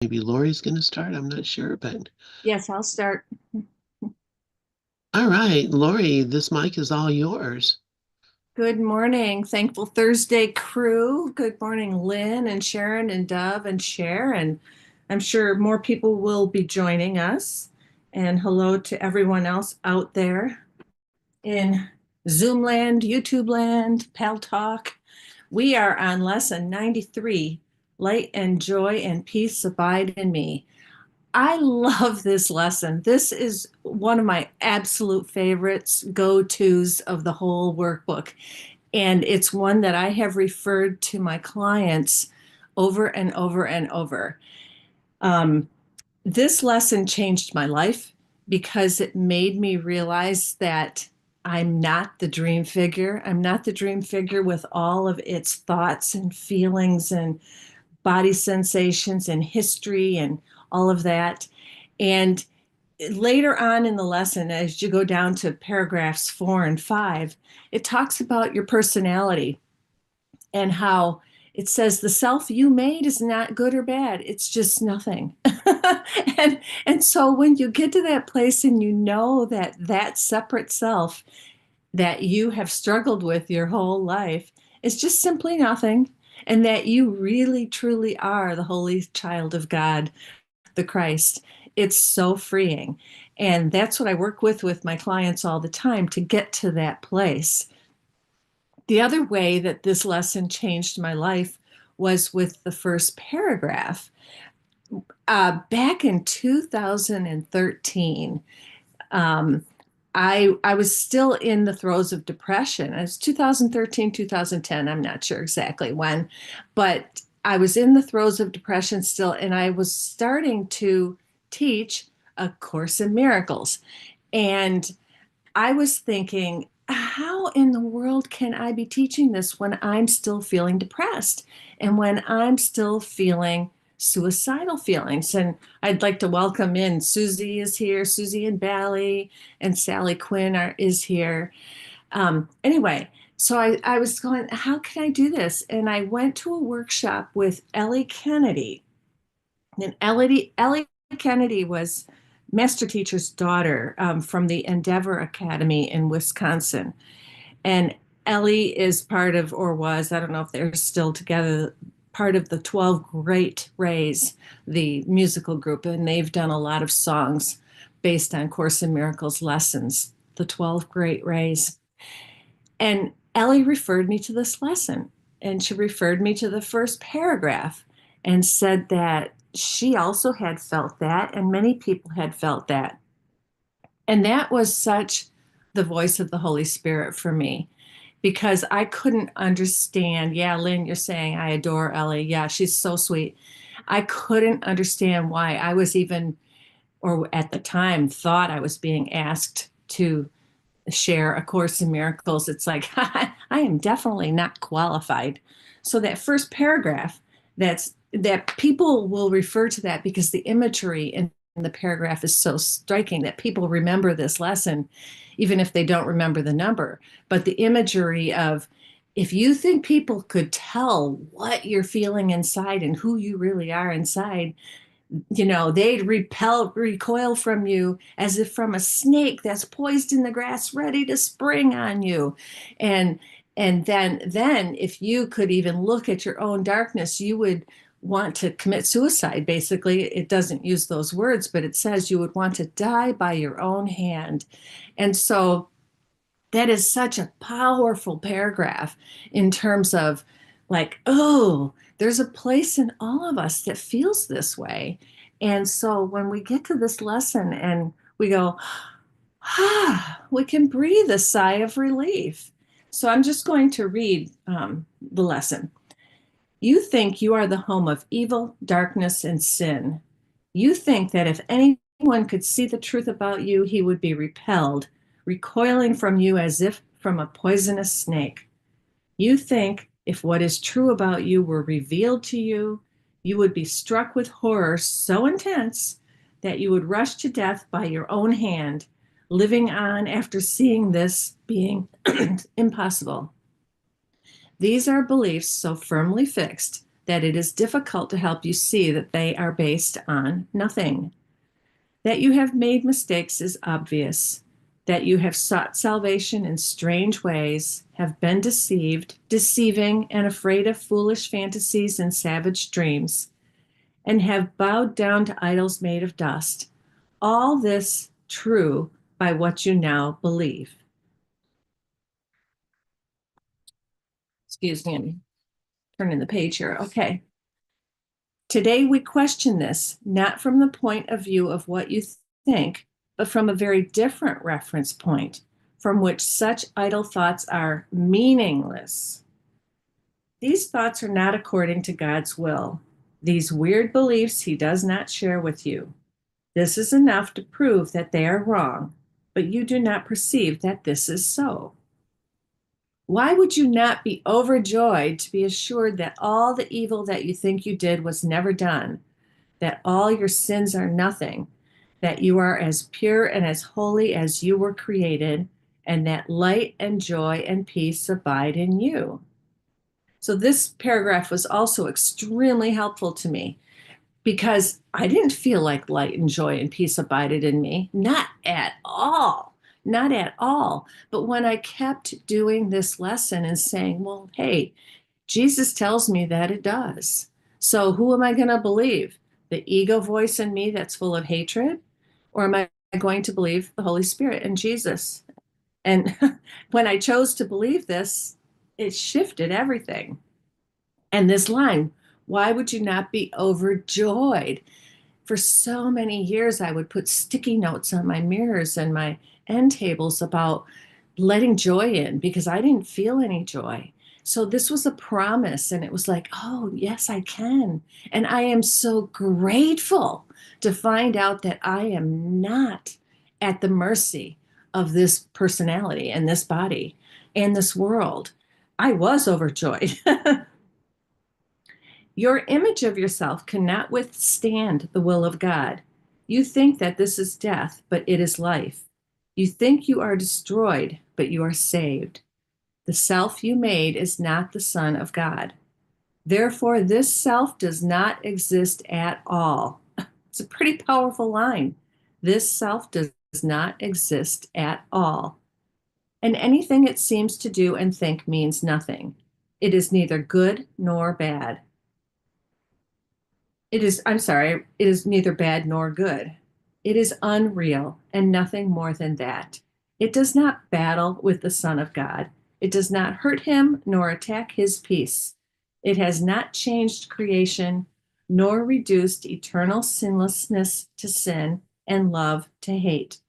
Maybe Lori's going to start. I'm not sure, but Yes, I'll start. all right, Lori, this mic is all yours. Good morning, Thankful Thursday crew. Good morning, Lynn and Sharon and Dove and Sharon. I'm sure more people will be joining us. And hello to everyone else out there in Zoom land, YouTube land, Pal Talk. We are on lesson 93, Light and Joy and Peace Abide in Me. I love this lesson. This is one of my absolute favorites, go-tos of the whole workbook. And it's one that I have referred to my clients over and over and over. Um, this lesson changed my life because it made me realize that I'm not the dream figure. I'm not the dream figure with all of its thoughts and feelings and body sensations and history and all of that. And later on in the lesson, as you go down to paragraphs 4 and 5, it talks about your personality and how it says the self you made is not good or bad. It's just nothing. and so when you get to that place and you know that that separate self that you have struggled with your whole life is just simply nothing, and that you really truly are the holy child of God, the Christ, it's so freeing. And that's what I work with my clients all the time to get to that place. The other way that this lesson changed my life was with the first paragraph. Back in 2013, um, I was still in the throes of depression. It was 2013, 2010. I'm not sure exactly when, but I was in the throes of depression still, and I was starting to teach A Course in Miracles. And I was thinking, how in the world can I be teaching this when I'm still feeling depressed and when I'm still feeling suicidal feelings? And I'd like to welcome in Susie is here, Susie and Bally, and Sally Quinn is here. Anyway, so I was going, how can I do this? And I went to a workshop with Ellie Kennedy. And Ellie Kennedy was master teacher's daughter from the Endeavor Academy in Wisconsin. And Ellie is part of, or was, I don't know if they're still together, part of the 12 Great Rays, the musical group. And they've done a lot of songs based on Course in Miracles lessons, the 12 Great Rays. And Ellie referred me to this lesson, and she referred me to the first paragraph and said that she also had felt that, and many people had felt that. And that was such the voice of the Holy Spirit for me because I couldn't understand. Yeah, Lynn, you're saying I adore Ellie. Yeah, she's so sweet. I couldn't understand why I was even, or at the time, thought I was being asked to share A Course in Miracles. It's like, I am definitely not qualified. So that first paragraph, that people will refer to that because the imagery in the paragraph is so striking that people remember this lesson, even if they don't remember the number. But the imagery of, if you think people could tell what you're feeling inside and who you really are inside, they'd recoil from you as if from a snake that's poised in the grass, ready to spring on you. And and then if you could even look at your own darkness, you would want to commit suicide. Basically, it doesn't use those words, but it says you would want to die by your own hand. And so that is such a powerful paragraph in terms of like, oh, there's a place in all of us that feels this way. And so when we get to this lesson and we go, we can breathe a sigh of relief. So I'm just going to read the lesson. You think you are the home of evil, darkness, and sin. You think that if anyone could see the truth about you, he would be repelled, recoiling from you as if from a poisonous snake. You think if what is true about you were revealed to you, you would be struck with horror so intense that you would rush to death by your own hand, living on after seeing this being impossible. These are beliefs so firmly fixed that it is difficult to help you see that they are based on nothing. That you have made mistakes is obvious. That you have sought salvation in strange ways, have been deceived, deceiving, and afraid of foolish fantasies and savage dreams, and have bowed down to idols made of dust. All this true by what you now believe. Excuse me, I'm turning the page here. Okay. Today we question this, not from the point of view of what you think, but from a very different reference point, from which such idle thoughts are meaningless. These thoughts are not according to God's will. These weird beliefs he does not share with you. This is enough to prove that they are wrong, but you do not perceive that this is so. Why would you not be overjoyed to be assured that all the evil that you think you did was never done, that all your sins are nothing, that you are as pure and as holy as you were created, and that light and joy and peace abide in you? So this paragraph was also extremely helpful to me because I didn't feel like light and joy and peace abided in me. Not at all. Not at all. But when I kept doing this lesson and saying, well, hey, Jesus tells me that it does. So who am I going to believe? The ego voice in me that's full of hatred? Or am I going to believe the Holy Spirit and Jesus? And when I chose to believe this, it shifted everything. And this line, why would you not be overjoyed? For so many years, I would put sticky notes on my mirrors and my end tables about letting joy in because I didn't feel any joy. So this was a promise, and it was like, oh, yes, I can. And I am so grateful to find out that I am not at the mercy of this personality and this body and this world. I was overjoyed. Your image of yourself cannot withstand the will of God. You think that this is death, but it is life. You think you are destroyed, but you are saved. The self you made is not the Son of God. Therefore, this self does not exist at all. It's a pretty powerful line. This self does not exist at all. And anything it seems to do and think means nothing. It is neither good nor bad. It is neither bad nor good. It is unreal and nothing more than that. It does not battle with the Son of God. It does not hurt him nor attack his peace. It has not changed creation nor reduced eternal sinlessness to sin and love to hate.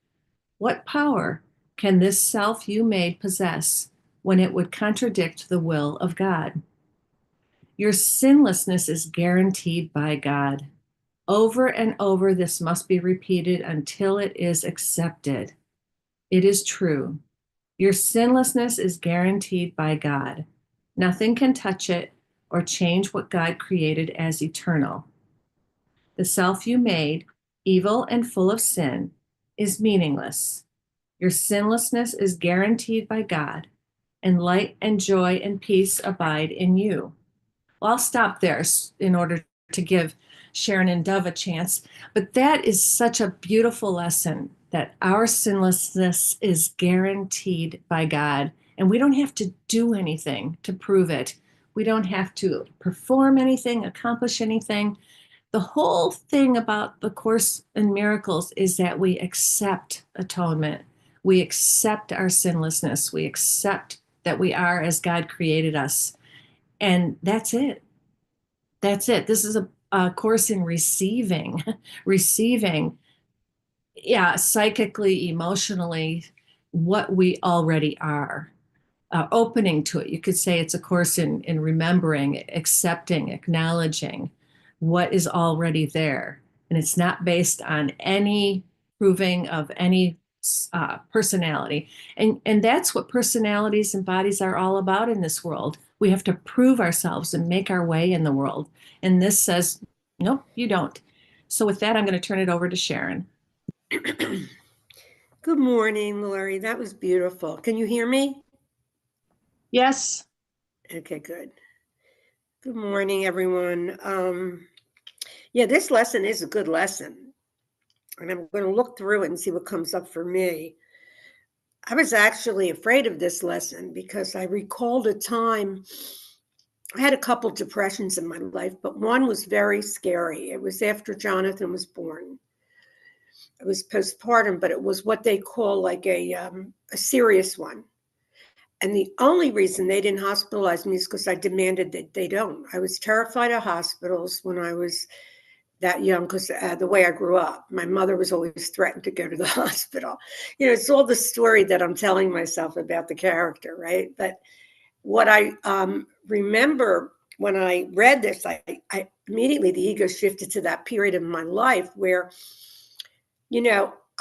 What power can this self you made possess when it would contradict the will of God? Your sinlessness is guaranteed by God. Over and over, this must be repeated until it is accepted. It is true. Your sinlessness is guaranteed by God. Nothing can touch it or change what God created as eternal. The self you made, evil and full of sin, is meaningless. Your sinlessness is guaranteed by God, and light and joy and peace abide in you. Well, I'll stop there in order to give Sharon and Dove a chance. But that is such a beautiful lesson that our sinlessness is guaranteed by God. And we don't have to do anything to prove it. We don't have to perform anything, accomplish anything. The whole thing about the Course in Miracles is that we accept atonement. We accept our sinlessness. We accept that we are as God created us. And that's it. That's it. This is a course in receiving, receiving, yeah, psychically, emotionally, what we already are, opening to it. You could say it's a course in remembering, accepting, acknowledging what is already there. And it's not based on any proving of any personality. And that's what personalities and bodies are all about in this world. We have to prove ourselves and make our way in the world. And this says, nope, you don't. So with that, I'm going to turn it over to Sharon. Good morning, Lorri. That was beautiful. Can you hear me? Yes. Okay, good. Good morning, everyone. Yeah, this lesson is a good lesson, and I'm going to look through it and see what comes up for me. I was actually afraid of this lesson because I recalled a time I had a couple depressions in my life, but one was very scary. It was after Jonathan was born. It was postpartum, but it was what they call like a serious one. And the only reason they didn't hospitalize me is because I demanded that they don't. I was terrified of hospitals when I was that young because the way I grew up, my mother was always threatened to go to the hospital. It's all the story that I'm telling myself about the character, right? But what I remember when I read this, I immediately, the ego shifted to that period of my life where,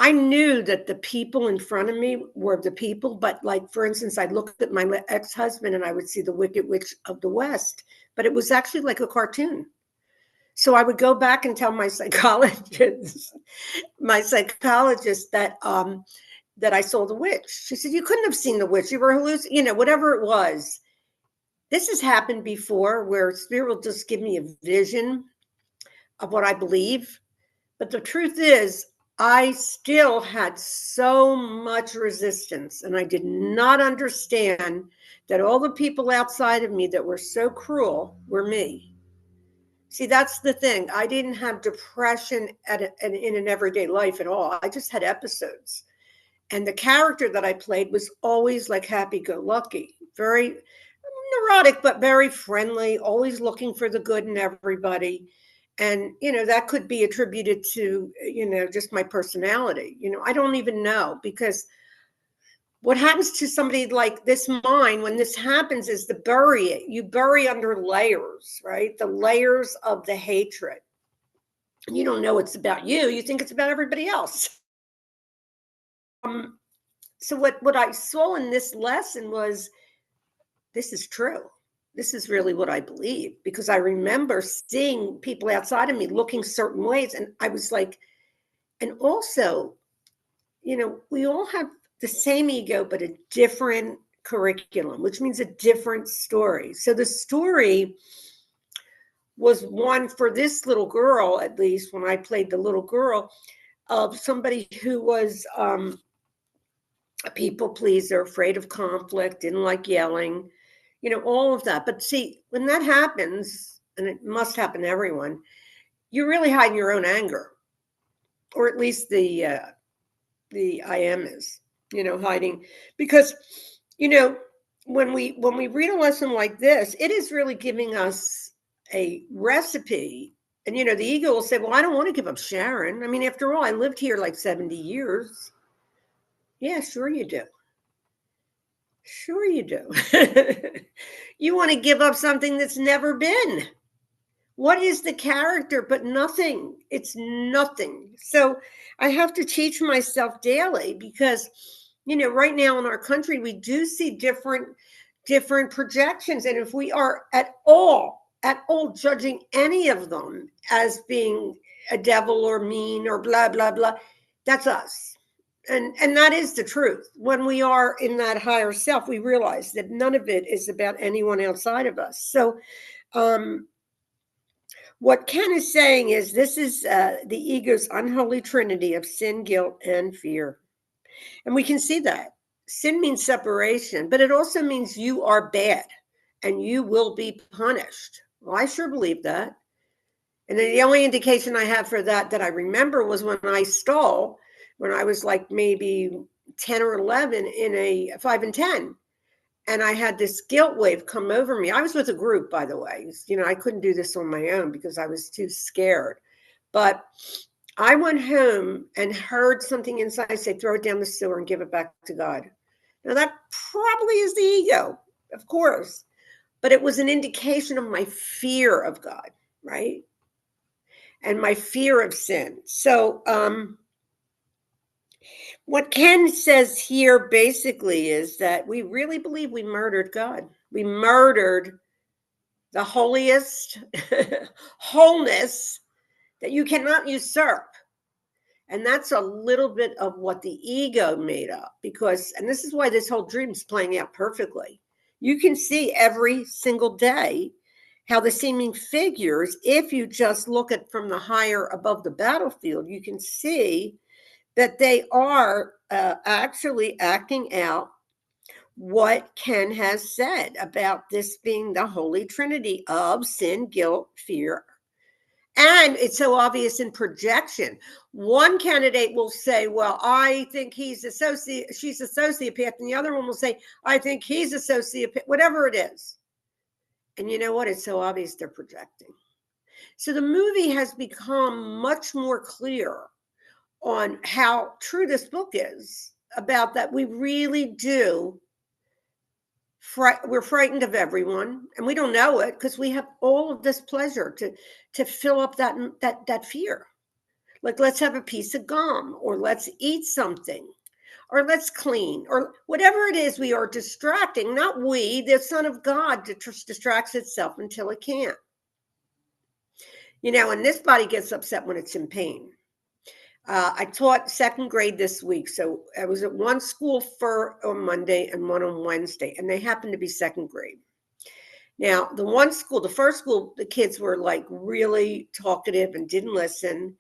I knew that the people in front of me were the people, but like, for instance, I'd look at my ex-husband and I would see the Wicked Witch of the West, but it was actually like a cartoon. So I would go back and tell my psychologist, that that I saw the witch. She said, "You couldn't have seen the witch. You were hallucinating, whatever it was." This has happened before where spirit will just give me a vision of what I believe. But the truth is, I still had so much resistance, and I did not understand that all the people outside of me that were so cruel were me. See, that's the thing. I didn't have depression in an everyday life at all. I just had episodes. And the character that I played was always like happy-go-lucky, very neurotic, but very friendly, always looking for the good in everybody. And, that could be attributed to, just my personality. I don't even know, because what happens to somebody like this mind when this happens is to bury it. You bury under layers, right? The layers of the hatred. You don't know it's about you. You think it's about everybody else. So what I saw in this lesson was, this is true. This is really what I believe, because I remember seeing people outside of me looking certain ways. And I was like, and also, we all have the same ego, but a different curriculum, which means a different story. So the story was one for this little girl, at least when I played the little girl, of somebody who was a people pleaser, afraid of conflict, didn't like yelling, all of that. But see, when that happens, and it must happen to everyone, you're really hiding your own anger, or at least the IM is, hiding, because, when we read a lesson like this, it is really giving us a recipe. And, the ego will say, well, I don't want to give up Sharon. I mean, after all, I lived here like 70 years. Yeah, sure you do. Sure you do. You want to give up something that's never been. What is the character but nothing? It's nothing. So I have to teach myself daily because, right now in our country, we do see different projections. And if we are at all judging any of them as being a devil or mean or blah, blah, blah, that's us. And that is the truth. When we are in that higher self, we realize that none of it is about anyone outside of us. So what Ken is saying is this is the ego's unholy trinity of sin, guilt, and fear. And we can see that. Sin means separation, but it also means you are bad and you will be punished. Well, I sure believe that. And then the only indication I have for that I remember was when I stole, when I was like maybe 10 or 11 in a 5 and 10. And I had this guilt wave come over me. I was with a group, by the way. I couldn't do this on my own because I was too scared. But I went home and heard something inside say, throw it down the sewer and give it back to God. Now, that probably is the ego, of course. But it was an indication of my fear of God, right? And my fear of sin. So what Ken says here basically is that we really believe we murdered God. We murdered the holiest wholeness that you cannot usurp. And that's a little bit of what the ego made up, because, and this is why this whole dream is playing out perfectly. You can see every single day how the seeming figures, if you just look at from the higher above the battlefield, you can see that they are actually acting out what Ken has said about this being the holy trinity of sin, guilt, fear. And it's so obvious in projection. One candidate will say, well, I think she's a sociopath. And the other one will say, I think he's a sociopath, whatever it is. And you know what? It's so obvious they're projecting. So the movie has become much more clear on how true this book is about that. We really do. We're frightened of everyone, and we don't know it because we have all of this pleasure to fill up that fear. Like, let's have a piece of gum, or let's eat something, or let's clean, or whatever it is. We are distracting, not we, the Son of God distracts itself until it can't. And this body gets upset when it's in pain. I taught second grade this week. So I was at one school on Monday and one on Wednesday, and they happened to be second grade. Now, the first school, the kids were like really talkative and didn't listen.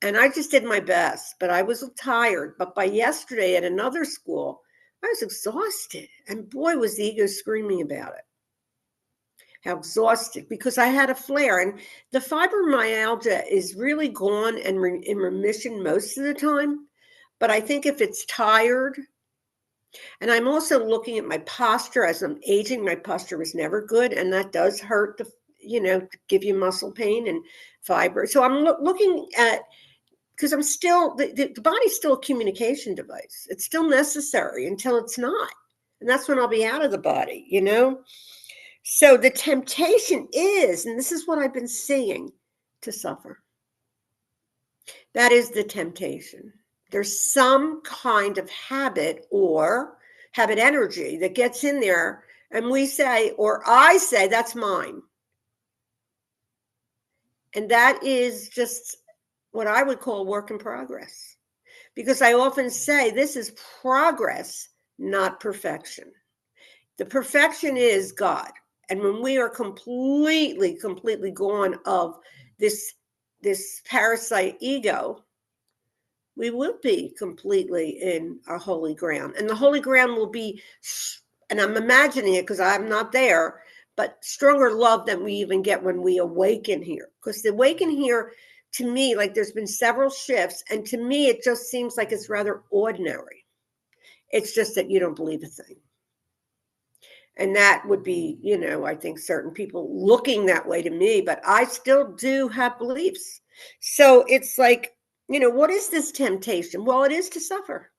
And I just did my best, but I was tired. But by yesterday at another school, I was exhausted. And boy, was the ego screaming about it. How exhausted, because I had a flare, and the fibromyalgia is really gone and in remission most of the time. But I think if it's tired, and I'm also looking at my posture as I'm aging, my posture was never good, and that does hurt to give you muscle pain and fiber. So I'm looking at, because I'm still, the body's still a communication device. It's still necessary until it's not. And that's when I'll be out of the body, So the temptation is, and this is what I've been seeing, to suffer. That is the temptation. There's some kind of habit or habit energy that gets in there, and we say, or I say, that's mine. And that is just what I would call work in progress. Because I often say this is progress, not perfection. The perfection is God. And when we are completely gone of this parasite ego, we will be completely in our holy ground. And the holy ground will be, and I'm imagining it because I'm not there, but stronger love than we even get when we awaken here. Because the awaken here, to me, like there's been several shifts, and to me, it just seems like it's rather ordinary. It's just that you don't believe a thing. And that would be, I think certain people looking that way to me, but I still do have beliefs. So it's like, what is this temptation? Well, it is to suffer.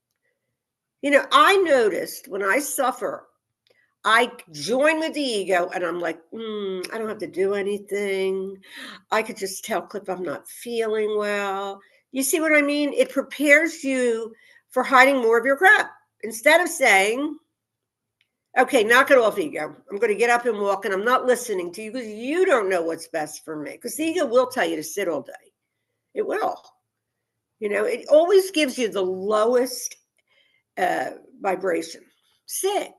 I noticed when I suffer, I join with the ego and I'm like, I don't have to do anything. I could just tell Cliff I'm not feeling well. You see what I mean? It prepares you for hiding more of your crap. Instead of saying, okay, knock it off, ego. I'm going to get up and walk, and I'm not listening to you because you don't know what's best for me. Because the ego will tell you to sit all day. It will. It always gives you the lowest vibration. Sit.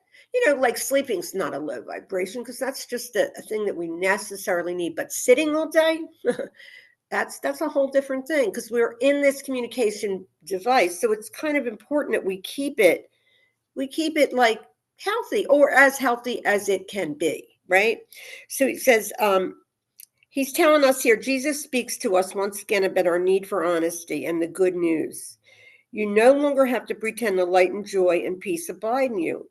Like sleeping's not a low vibration because that's just a thing that we necessarily need. But sitting all day, that's a whole different thing because we're in this communication device. So it's kind of important that we keep it like healthy, or as healthy as it can be, right? So it says, he's telling us here, Jesus speaks to us once again about our need for honesty and the good news. You no longer have to pretend the light and joy and peace abide in you.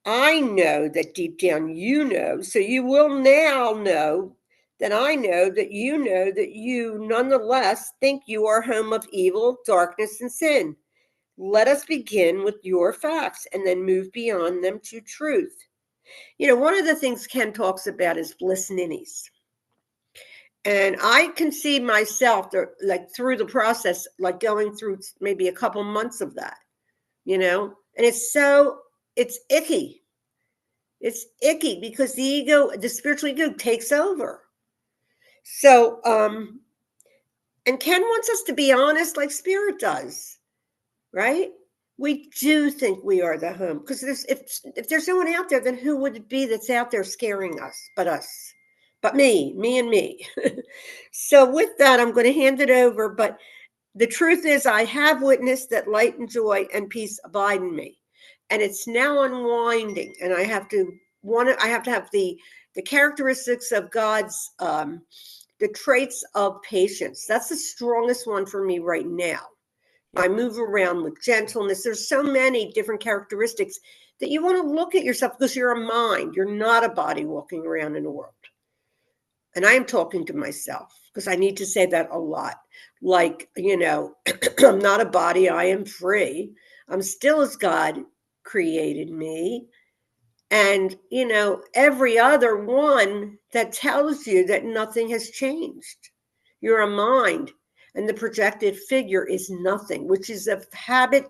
I know that deep down you know, so you will now know that I know that you nonetheless think you are home of evil, darkness, and sin. Let us begin with your facts and then move beyond them to truth. One of the things Ken talks about is bliss ninnies. And I can see myself like through the process, like going through maybe a couple months of that, and it's icky. It's icky because the spiritual ego takes over. So, and Ken wants us to be honest like spirit does, right? We do think we are the home because if there's no one out there, then who would it be that's out there scaring us but us? but me and me. So with that, I'm going to hand it over. But the truth is, I have witnessed that light and joy and peace abide in me, and it's now unwinding. And I have to have the characteristics of God's, the traits of patience. That's the strongest one for me right now. I move around with gentleness. There's so many different characteristics that you want to look at yourself, because you're a mind. You're not a body walking around in the world. And I am talking to myself, because I need to say that a lot. Like, I'm not a body. I am free. I'm still as God created me. And, every other one that tells you that nothing has changed. You're a mind. And the projected figure is nothing, which is a habit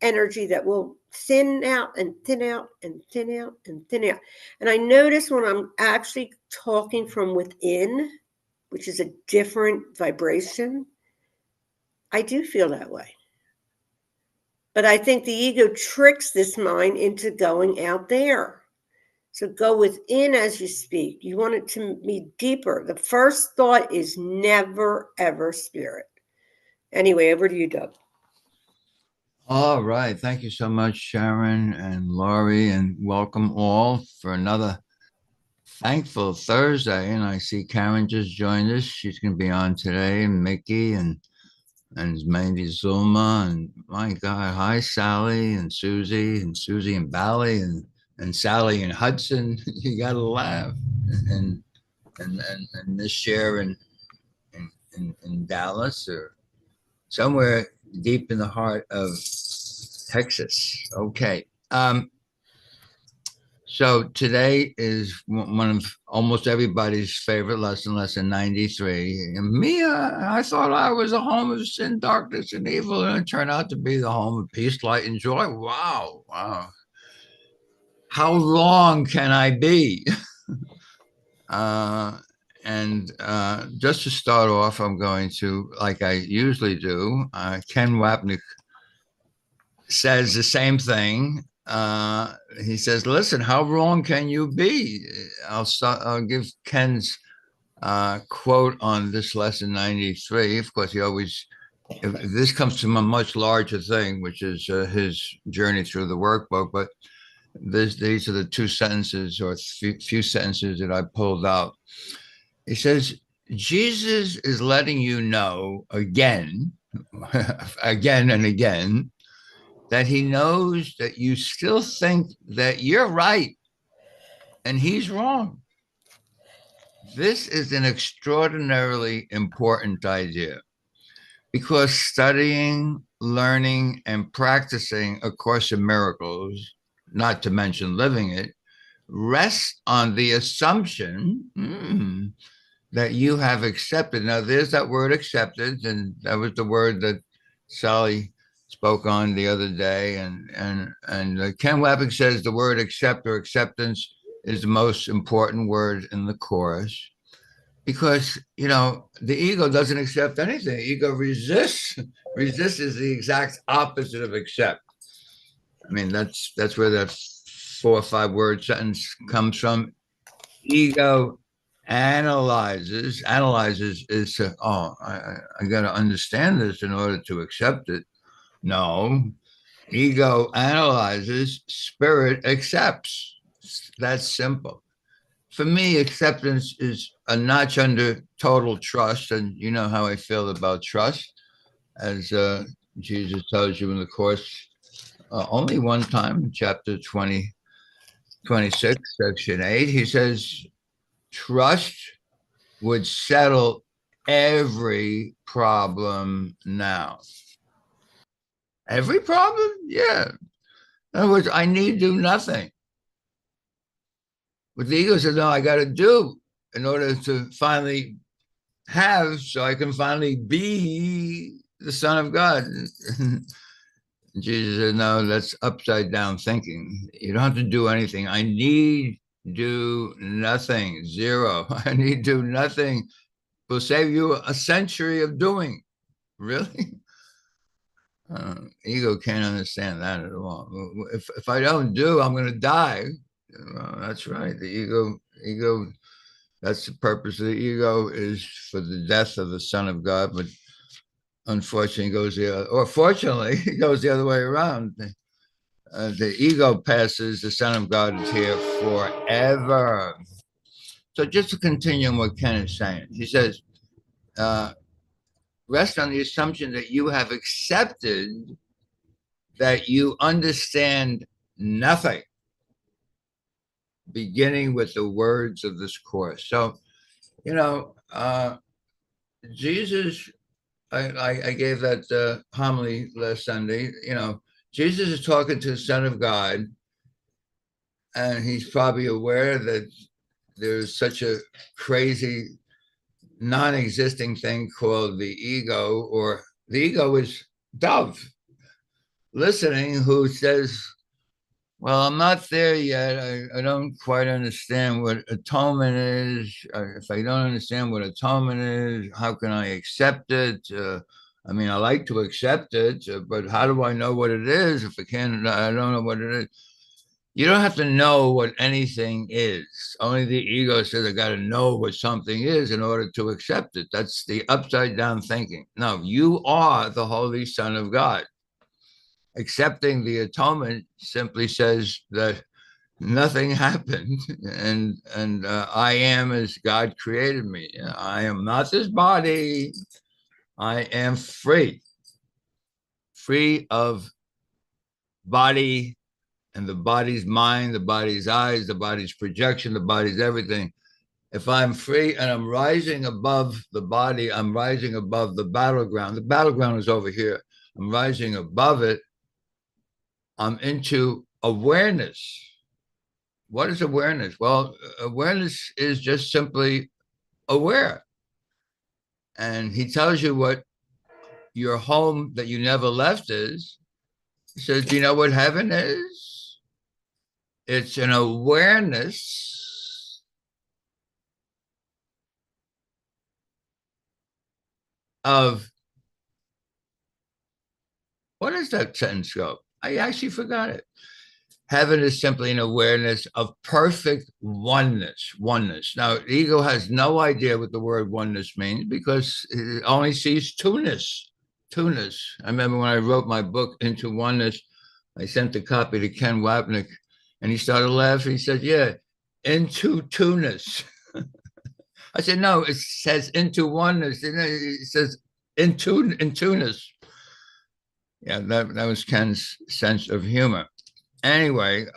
energy that will thin out and thin out and thin out and thin out. And I notice when I'm actually talking from within, which is a different vibration, I do feel that way. But I think the ego tricks this mind into going out there. So go within as you speak. You want it to be deeper. The first thought is never, ever spirit. Anyway, over to you, Doug. All right. Thank you so much, Sharon and Lorri, and welcome all for another thankful Thursday. And I see Karen just joined us. She's going to be on today, and Mickey and maybe Zulma, and my God, hi Sally and Susie and Bally and Sally and Hudson. You got to laugh, and Miss Sharon in Dallas, or somewhere deep in the heart of Texas. Okay. So today is one of almost everybody's favorite lesson 93. And me, I thought I was a home of sin, darkness, and evil, and it turned out to be the home of peace, light, and joy. Wow. Wow. How wrong can I be? Just to start off, I'm going to, like I usually do, Ken Wapnick says the same thing. He says, listen, how wrong can you be? I'll give Ken's quote on this lesson 93. Of course, if this comes from a much larger thing, which is his journey through the workbook, but these are the two sentences or few sentences that I pulled out. He says, Jesus is letting you know again, again and again, that he knows that you still think that you're right and he's wrong. This is an extraordinarily important idea, because studying, learning, and practicing A Course in Miracles, not to mention living it, rests on the assumption that you have accepted. Now, there's that word accepted, and that was the word that Sally spoke on the other day, and Ken Wapnick says the word accept or acceptance is the most important word in the Course, because the ego doesn't accept anything. Ego resists. Resist is the exact opposite of accept. I mean, that's where that 4 or 5 word sentence comes from. Ego analyzes is to, I got to understand this in order to accept it. No, ego analyzes, spirit accepts. That's simple. For me, acceptance is a notch under total trust. And you know how I feel about trust, as Jesus tells you in the Course only one time, chapter 26, section 8. He says, trust would settle every problem now. Every problem? Yeah. In other words, I need do nothing. But the ego says, no, I got to do in order to finally have, so I can finally be the Son of God. Jesus said, no, that's upside down thinking. You don't have to do anything. I need do nothing. Zero. I need do nothing. Will save you a century of doing. Really? Ego can't understand that at all. If I don't do, I'm going to die. That's right. The ego That's the purpose of the ego, is for the death of the Son of God. But unfortunately, fortunately, it goes the other way around. The ego passes, the Son of God is here forever. So just to continue on what Ken is saying, he says, rest on the assumption that you have accepted that you understand nothing, beginning with the words of this course. So, Jesus, I gave that homily last Sunday. Jesus is talking to the Son of God, and he's probably aware that there's such a crazy, non-existing thing called the ego, or the ego is Dove listening, who says, well, I'm not there yet. I don't quite understand what atonement is. If I don't understand what atonement is, how can I accept it? I mean, I like to accept it, but how do I know what it is? If I don't know what it is. You don't have to know what anything is. Only the ego says, I got to know what something is in order to accept it. That's the upside down thinking. No, you are the Holy Son of God. Accepting the atonement simply says that nothing happened, and I am as God created me. I am not this body. I am free of body and the body's mind, the body's eyes, the body's projection, the body's everything. If I'm free and I'm rising above the body, I'm rising above the battleground. The battleground is over here. I'm rising above it. I'm into awareness. What is awareness? Well, awareness is just simply aware. And he tells you what your home that you never left is. He says, do you know what heaven is? It's an awareness of, what does that sentence go? I actually forgot it. Heaven is simply an awareness of perfect oneness. Now, ego has no idea what the word oneness means because it only sees two-ness. I remember when I wrote my book, Into Oneness, I sent a copy to Ken Wapnick, and he started laughing. He said, yeah, into two-ness. I said, no, it says into oneness. It says in two-ness. Yeah, that was Ken's sense of humor. Anyway,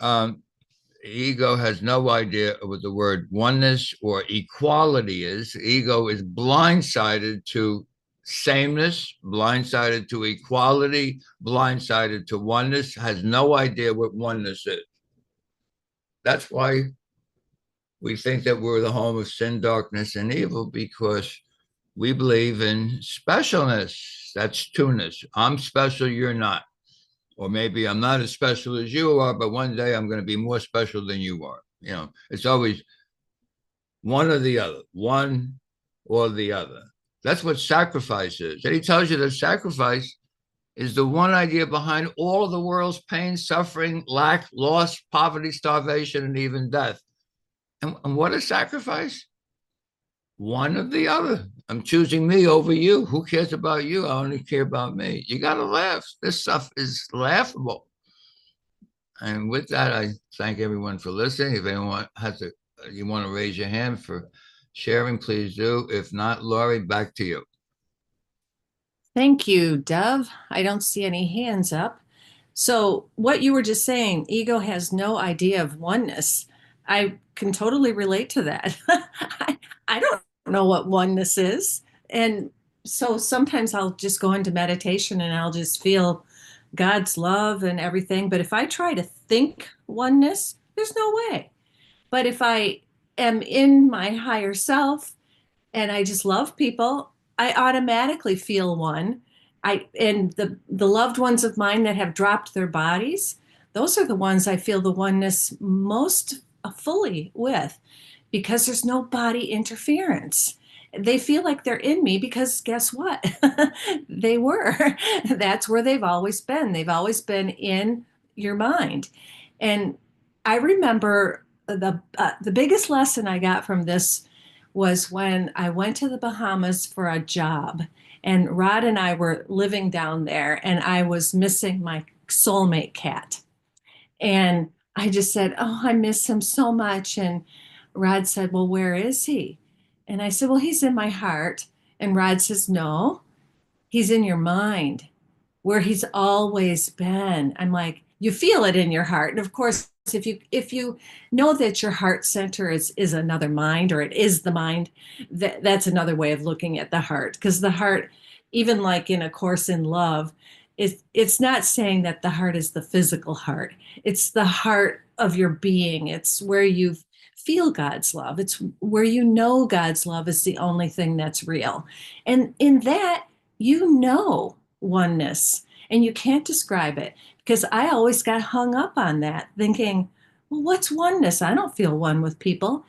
ego has no idea what the word oneness or equality is. Ego is blindsided to sameness, blindsided to equality, blindsided to oneness, has no idea what oneness is. That's why we think that we're the home of sin, darkness, and evil, because we believe in specialness. That's two-ness. I'm special, you're not. Or maybe I'm not as special as you are, but one day I'm going to be more special than you are. It's always one or the other, one or the other. That's what sacrifice is. And he tells you that sacrifice is the one idea behind all of the world's pain, suffering, lack, loss, poverty, starvation, and even death. And what is sacrifice? One or the other. I'm choosing me over you. Who cares about you? I only care about me. You got to laugh. This stuff is laughable. And with that, I thank everyone for listening. If anyone you want to raise your hand for sharing, please do. If not, Lorri, back to you. Thank you, Dove. I don't see any hands up. So what you were just saying, ego has no idea of oneness. I can totally relate to that. I don't know what oneness is. And so sometimes I'll just go into meditation and I'll just feel God's love and everything. But if I try to think oneness, there's no way. But if I am in my higher self and I just love people, I automatically feel one. And the loved ones of mine that have dropped their bodies, those are the ones I feel the oneness most fully with, because there's no body interference. They feel like they're in me because guess what? They were. That's where they've always been. They've always been in your mind. And I remember the biggest lesson I got from this was when I went to the Bahamas for a job, and Rod and I were living down there, and I was missing my soulmate cat. And I just said, "Oh, I miss him so much." And Rod said, "Well, where is he?" And I said, "Well, he's in my heart." And Rod says, "No, he's in your mind, where he's always been." I'm like, "You feel it in your heart." And of course, if you know that your heart center is another mind, or it is the mind, that's another way of looking at the heart. Because the heart, even like in A Course in Love, it's not saying that the heart is the physical heart. It's the heart of your being. It's where you feel God's love. It's where you know God's love is the only thing that's real. And in that, you know oneness, and you can't describe it, because I always got hung up on that, thinking, well, what's oneness? I don't feel one with people.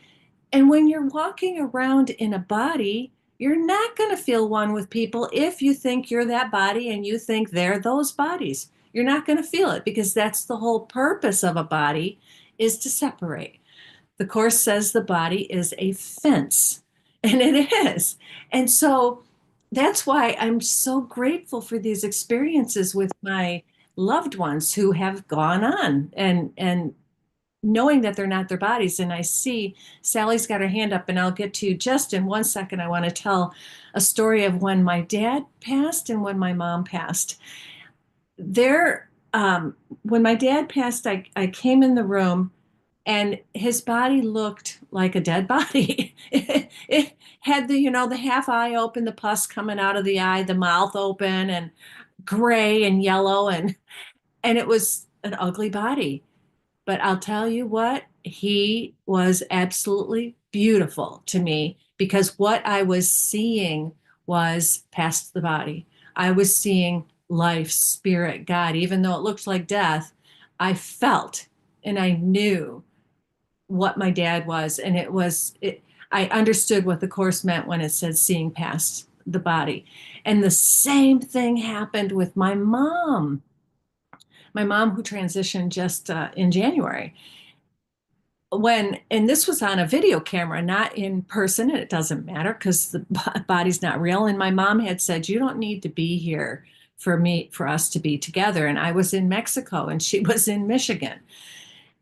And when you're walking around in a body, you're not going to feel one with people if you think you're that body and you think they're those bodies. You're not going to feel it, because that's the whole purpose of a body, is to separate. The Course says the body is a fence, and it is. And so that's why I'm so grateful for these experiences with my loved ones who have gone on, and knowing that they're not their bodies. And I see Sally's got her hand up, and I'll get to you just in one second. I want to tell a story of when my dad passed and when my mom passed. There, when my dad passed, I came in the room, and his body looked like a dead body. It had the half eye open, the pus coming out of the eye, the mouth open, and gray and yellow, and it was an ugly body. But I'll tell you what, he was absolutely beautiful to me, because what I was seeing was past the body. I was seeing life, spirit, God. Even though it looked like death, I felt and I knew what my dad was. And I understood what the Course meant when it said seeing past the body. And the same thing happened with my mom. My mom, who transitioned just in January. And this was on a video camera, not in person, and it doesn't matter because the body's not real. And my mom had said, "You don't need to be here for us to be together." And I was in Mexico and she was in Michigan.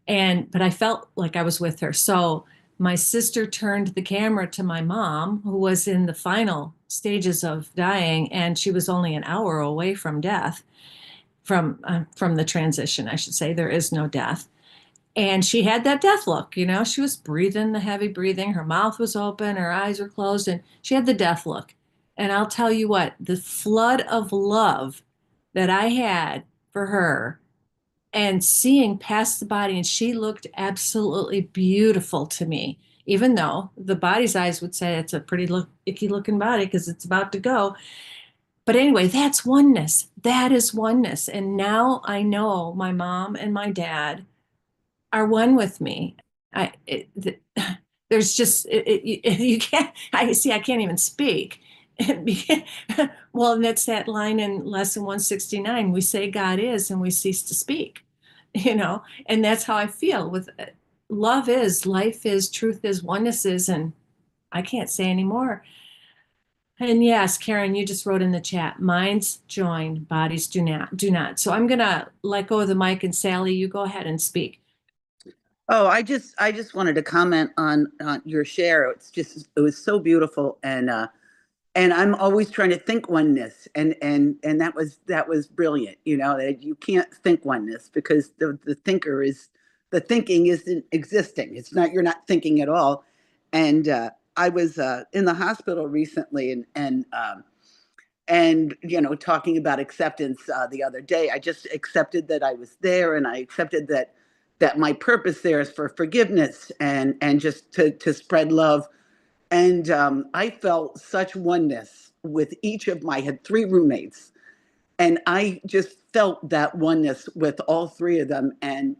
But I felt like I was with her. So my sister turned the camera to my mom, who was in the final stages of dying, and she was only an hour away from death, from the transition, I should say. There is no death. And she had that death look, she was breathing, the heavy breathing, her mouth was open, her eyes were closed, and she had the death look. And I'll tell you what, the flood of love that I had for her, and seeing past the body, and she looked absolutely beautiful to me, even though the body's eyes would say it's a pretty icky looking body because it's about to go. But anyway, that's oneness. That is oneness. And now I know my mom and my dad are one with me. There's just, you can't, I can't even speak. Well, and that's that line in lesson 169. We say God is, and we cease to speak, and that's how I feel with love is, life is, truth is, oneness is, and I can't say anymore. And yes, Karen, you just wrote in the chat, minds join, bodies do not. So I'm going to let go of the mic, and Sally, you go ahead and speak. Oh, I just wanted to comment on your share. It was so beautiful, and I'm always trying to think oneness, and that was brilliant. That you can't think oneness because the thinking isn't existing. It's not, you're not thinking at all. And I was in the hospital recently, and talking about acceptance the other day. I just accepted that I was there, and I accepted that my purpose there is for forgiveness and just to spread love. And I felt such oneness with I had 3 roommates, and I just felt that oneness with all 3 of them. And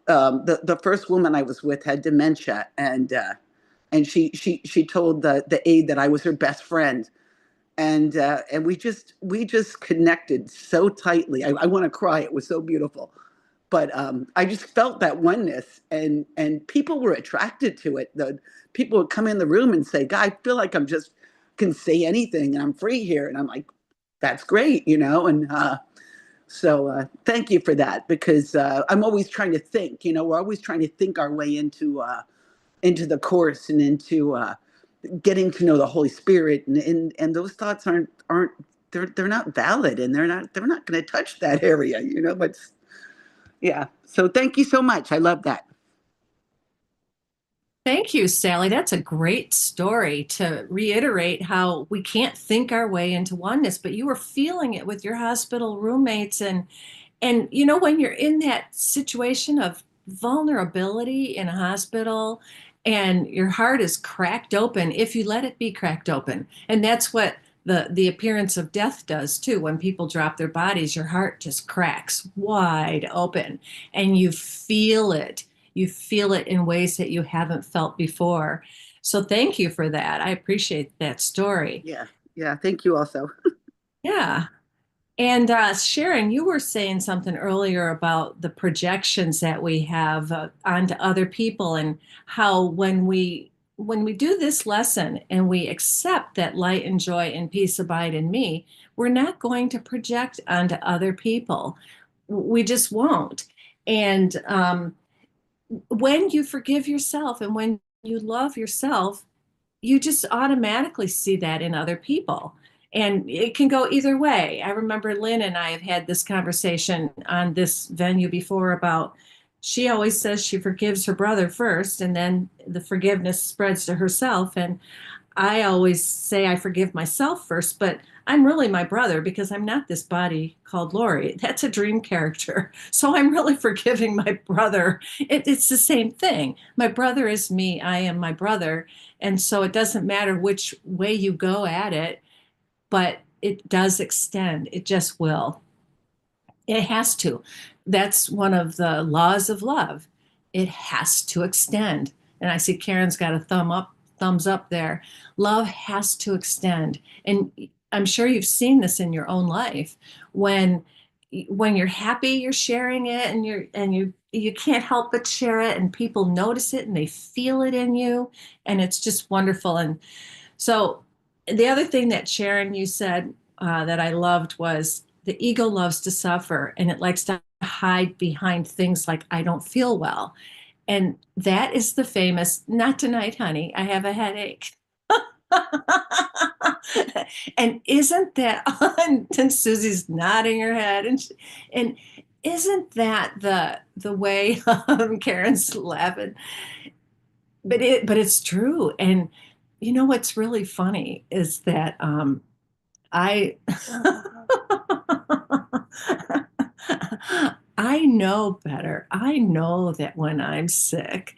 the first woman I was with had dementia, and she told the aide that I was her best friend. And we just connected so tightly. I want to cry. It was so beautiful. but I just felt that oneness, and people were attracted to it. The people would come in the room and say, "God, I feel like I'm just can say anything and I'm free here." And I'm like, "That's great," And so thank you for that, because I'm always trying to think. We're always trying to think our way into the course and into getting to know the Holy Spirit, and those thoughts aren't they're not valid, and they're not going to touch that area. But yeah. So thank you so much. I love that. Thank you, Sally. That's a great story to reiterate how we can't think our way into oneness, but you were feeling it with your hospital roommates. And when you're in that situation of vulnerability in a hospital and your heart is cracked open, if you let it be cracked open. And that's what the appearance of death does too. When people drop their bodies, your heart just cracks wide open and you feel it. You feel it in ways that you haven't felt before. So thank you for that. I appreciate that story. Yeah. Yeah. Thank you also. Yeah. And Sharon, you were saying something earlier about the projections that we have onto other people, and how when we do this lesson and we accept that light and joy and peace abide in me, we're not going to project onto other people. We just won't. And when you forgive yourself and when you love yourself, you just automatically see that in other people. And it can go either way. I remember Lynn and I have had this conversation on this venue before about she always says she forgives her brother first, and then the forgiveness spreads to herself. And I always say I forgive myself first, but I'm really my brother because I'm not this body called Lorri. That's a dream character. So I'm really forgiving my brother. It's the same thing. My brother is me. I am my brother. And so it doesn't matter which way you go at it, but it does extend. It just will. It has to. That's one of the laws of love. It has to extend. And I see Karen's got a thumbs up there. Love has to extend. And I'm sure you've seen this in your own life. When you're happy, you're sharing it, and you can't help but share it, and people notice it and they feel it in you, and it's just wonderful. And so the other thing that Sharon, you said that I loved was the ego loves to suffer and it likes to hide behind things like I don't feel well. And that is the famous, not tonight, honey, I have a headache. And isn't that, and Susie's nodding her head, and isn't that the way Karen's laughing? But it's true. And what's really funny is that I I know better. I know that when I'm sick,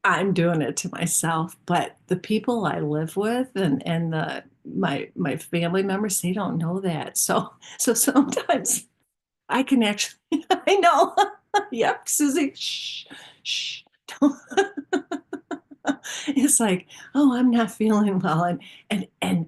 I'm doing it to myself. But the people I live with and my family members, they don't know that. So sometimes I can actually I know. Yep, Susie. Shh, shh. Don't. It's like, oh, I'm not feeling well. And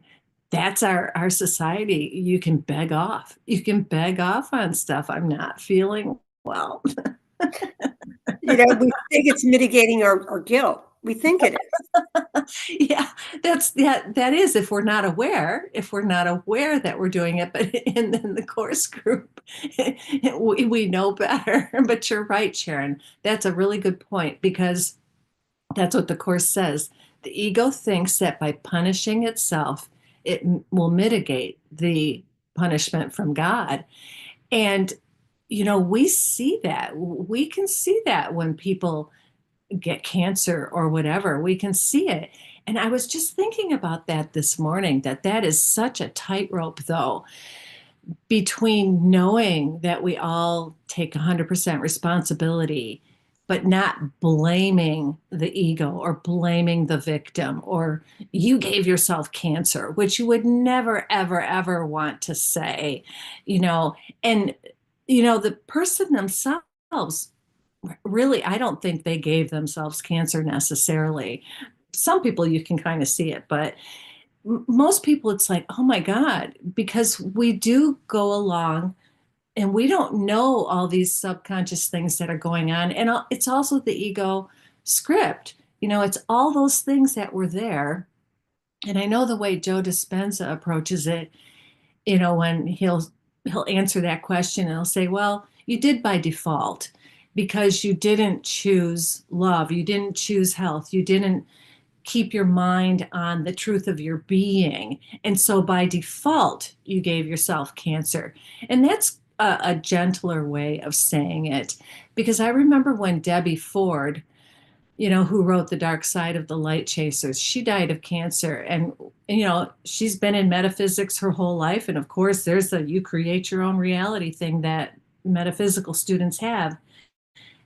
that's our society. You can beg off. You can beg off on stuff. I'm not feeling well. We think it's mitigating our guilt. We think it is. Yeah, that is if we're not aware that we're doing it. But in the course group, we know better. But you're right, Sharon. That's a really good point, because that's what the course says. The ego thinks that by punishing itself, it will mitigate the punishment from God. And, we see that. We can see that when people get cancer or whatever, we can see it. And I was just thinking about that this morning, that is such a tightrope, though, between knowing that we all take 100% responsibility, but not blaming the ego or blaming the victim, or you gave yourself cancer, which you would never, ever, ever want to say, and, the person themselves, really, I don't think they gave themselves cancer necessarily. Some people you can kind of see it, but most people it's like, oh my God, because we do go along And we don't know all these subconscious things that are going on. And it's also the ego script. It's all those things that were there. And I know the way Joe Dispenza approaches it, when he'll answer that question and he'll say, well, you did by default because you didn't choose love. You didn't choose health. You didn't keep your mind on the truth of your being. And so by default, you gave yourself cancer. And that's a gentler way of saying it. Because I remember when Debbie Ford, who wrote The Dark Side of the Light Chasers, she died of cancer. And, she's been in metaphysics her whole life. And of course, there's the you create your own reality thing that metaphysical students have.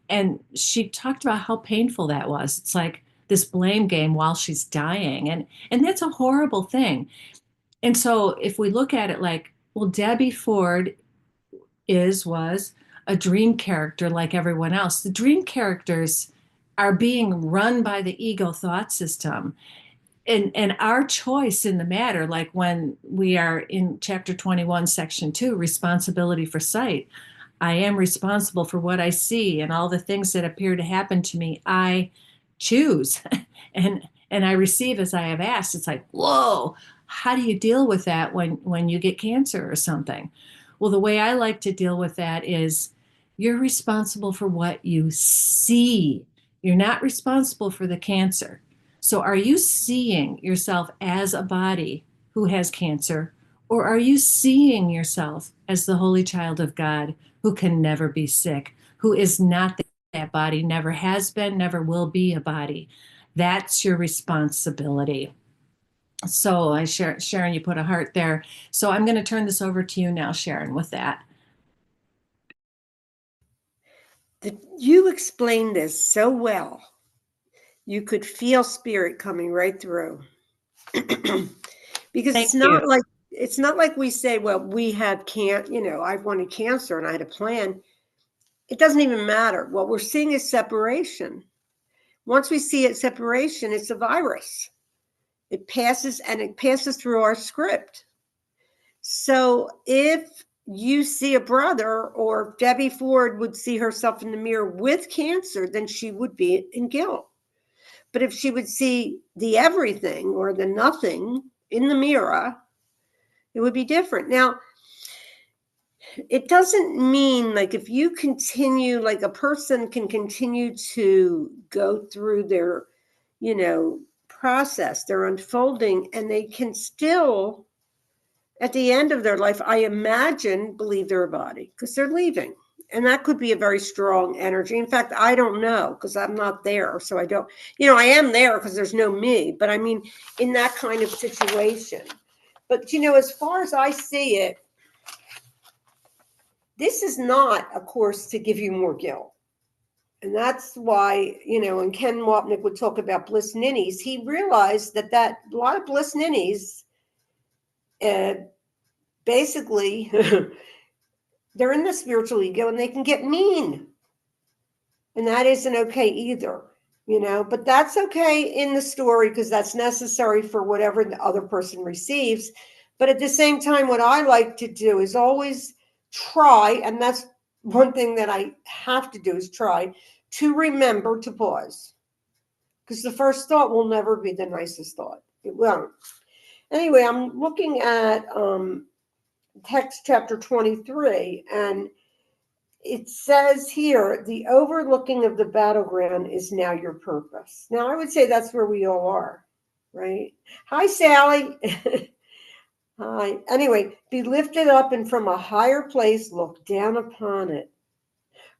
And she talked about how painful that was. It's like this blame game while she's dying. And that's a horrible thing. And so if we look at it like, well, Debbie Ford was a dream character like everyone else. The dream characters are being run by the ego thought system. And our choice in the matter, like when we are in chapter 21, section 2, responsibility for sight. I am responsible for what I see and all the things that appear to happen to me. I choose and I receive as I have asked. It's like, whoa, how do you deal with that when you get cancer or something? Well, the way I like to deal with that is you're responsible for what you see. You're not responsible for the cancer. So are you seeing yourself as a body who has cancer, or are you seeing yourself as the holy child of God who can never be sick, who is not that body, never has been, never will be a body? That's your responsibility. So Sharon, you put a heart there. So I'm going to turn this over to you now, Sharon, with that. You explained this so well. You could feel spirit coming right through. Because it's not like we say, well, we had I wanted cancer and I had a plan. It doesn't even matter. What we're seeing is separation. Once we see it separation, it's a virus. It passes through our script. So if you see a brother, or Debbie Ford would see herself in the mirror with cancer, then she would be in guilt. But if she would see the everything or the nothing in the mirror, it would be different. Now, it doesn't mean like if you continue, like a person can continue to go through their, process, their unfolding, and they can still, at the end of their life, I imagine, believe they're a body because they're leaving. And that could be a very strong energy. In fact, I don't know because I'm not there. So I don't, I am there because there's no me. But I mean, in that kind of situation. But, as far as I see it, this is not a course to give you more guilt. And that's why, when Ken Wapnick would talk about bliss ninnies, he realized that a lot of bliss ninnies, basically, they're in the spiritual ego and they can get mean. And that isn't okay either, but that's okay in the story because that's necessary for whatever the other person receives. But at the same time, what I like to do is always try, and that's one thing that I have to do is try to remember to pause. Because the first thought will never be the nicest thought. It won't. Anyway, I'm looking at text chapter 23, and it says here, the overlooking of the battleground is now your purpose. Now, I would say that's where we all are, right? Hi, Sally. Hi. Anyway, be lifted up and from a higher place look down upon it.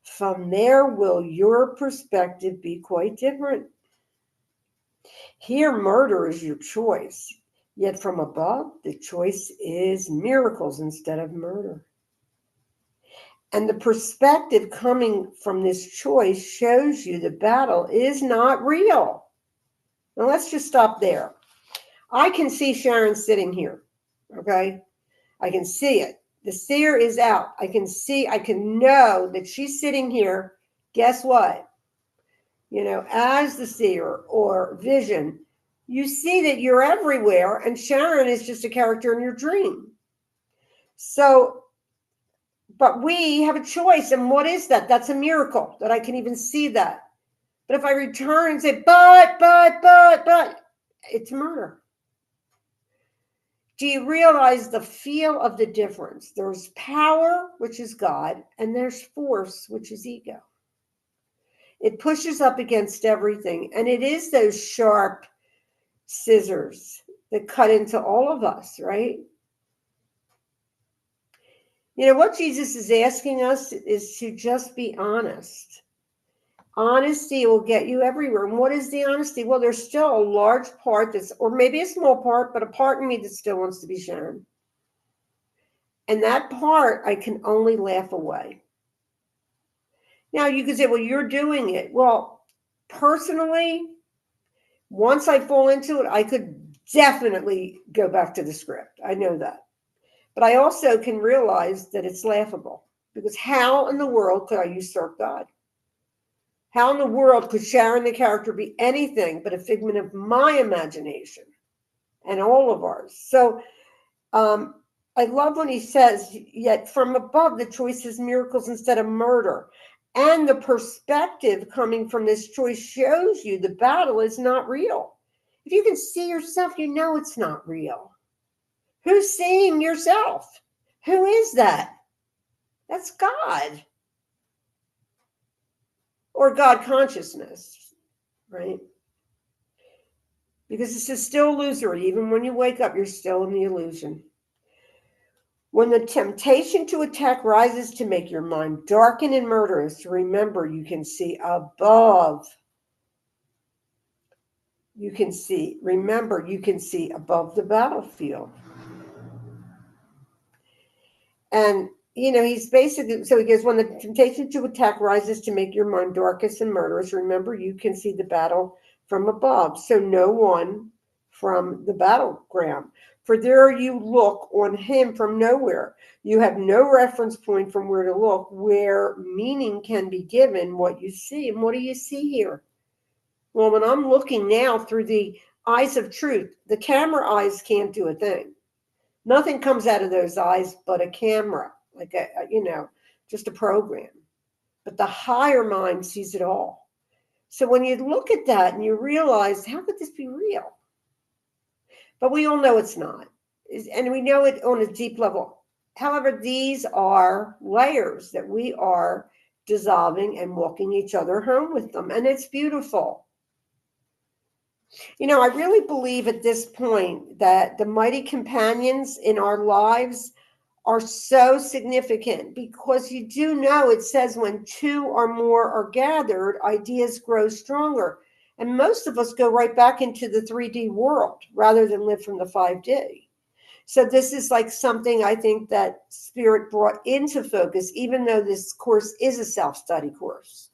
From there will your perspective be quite different. Here, murder is your choice. Yet from above, the choice is miracles instead of murder. And the perspective coming from this choice shows you the battle is not real. Now let's just stop there. I can see Sharon sitting here, okay? I can see it. The seer is out. I can know that she's sitting here. Guess what? As the seer or vision, you see that you're everywhere, and Sharon is just a character in your dream. So But we have a choice. And what is that? That's a miracle that I can even see that. But if I return and say, but, it's murder. Do you realize the feel of the difference? There's power, which is God, and there's force, which is ego. It pushes up against everything. And it is those sharp scissors that cut into all of us, right? You know, what Jesus is asking us is to just be honest. Honesty will get you everywhere. And what is the honesty? Well, there's still a large part that's, or maybe a small part, but a part in me that still wants to be Sharon. And that part, I can only laugh away. Now, you could say, well, you're doing it. Well, personally, once I fall into it, I could definitely go back to the script. I know that. But I also can realize that it's laughable, because how in the world could I usurp God? How in the world could Sharon, the character, be anything but a figment of my imagination and all of ours? So I love when he says, yet from above, the choice is miracles instead of murder. And the perspective coming from this choice shows you the battle is not real. If you can see yourself, you know it's not real. Who's seeing yourself? Who is that? That's God. Or God consciousness, right? Because this is still illusory. Even when you wake up, you're still in the illusion. When the temptation to attack rises to make your mind darken and murderous, remember you can see above. Remember you can see above the battlefield. And, you know, he's basically, so he goes, when the temptation to attack rises to make your mind darkest and murderous, remember you can see the battle from above. So no one from the battleground. For there you look on him from nowhere. You have no reference point from where to look, where meaning can be given what you see. And what do you see here? Well, when I'm looking now through the eyes of truth, the camera eyes can't do a thing. Nothing comes out of those eyes but a camera, like just a program. But the higher mind sees it all. So when you look at that and you realize, how could this be real? But we all know it's not. And we know it on a deep level. However, these are layers that we are dissolving and walking each other home with them. And it's beautiful. You know, I really believe at this point that the mighty companions in our lives are so significant, because you do know it says when two or more are gathered, ideas grow stronger. And most of us go right back into the 3D world rather than live from the 5D. So this is like something I think that Spirit brought into focus, even though this course is a self-study course.